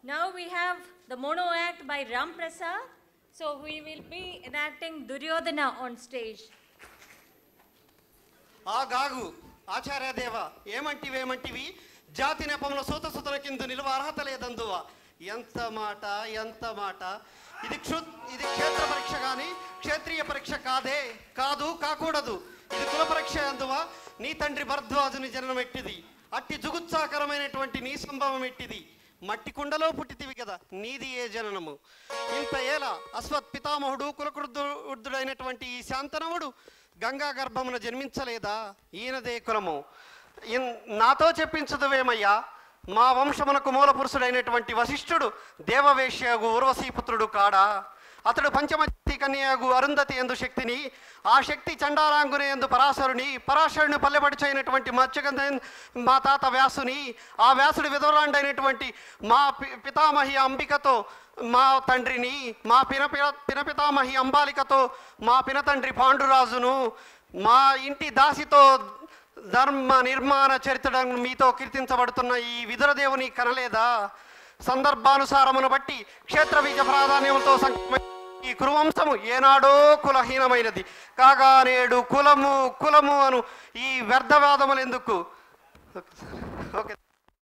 Now we have the mono act by Ram Prasad. So we will be enacting Duryodhana on stage. Gagu, Acharya Deva, ఏమంటివి జాతి నెపంలో సూత సుతల కింద నిలువ అర్హత లేదందువా ఎంత మాట ఇది క్షేత్ర పరీక్ష కానీ క్షేత్రీయ పరీక్ష కాకూడదు ఇది కుల పరీక్ష అందువా నీ తండ్రి భరద్వాజుని జననం ఎట్టిది అట్టి జుగుత్సాకరమైనటువంటి నీ సంభవం ఎట్టిది మట్టి కుండలో పుట్టితివి కదా నీది ఏ జననము ఇంత ఏల అశ్వత్ పితామహుడు కులకృద్ధుడైనటువంటి ఈ శాంతనవుడు గంగా గర్భమున జన్మించలేదా ఈయనదే కులము నాతో చెప్పించదువేమయ్యా మా వంశమునకు మూల పురుషుడైనటువంటి వశిష్ఠుడు దేవవేశ్యగు ఊర్వశీపుత్రుడు కాడా అతడు పంచమతి కన్యగు అరుంధతి ఎందు శక్తిని ఆ శక్తి చండాలాంగుని ఎందు పరాశరుని పల్లెపడిచైనటువంటి మత్స్యగంధ మా తాత వ్యాసుని ఆ వ్యాసుడి విధవరాండైనటువంటి మా పితామహి అంబికతో మా తండ్రిని మా పినపితామహి అంబాలికతో మా పినతండ్రి పాండురాజును మా ఇంటి దాసితో ధర్మ నిర్మాణ చరిత్రను మీతో కీర్తించబడుతున్న ఈ విదురదేవుని కనలేదా సందర్భానుసారమును బట్టి క్షేత్ర బీజ ప్రాధాన్యముతో ఈ కురువంశము ఏనాడో కులహీనమైనది కాగా నేడు కులము అను ఈ వ్యర్థవాదములు ఎందుకు? ఓకే.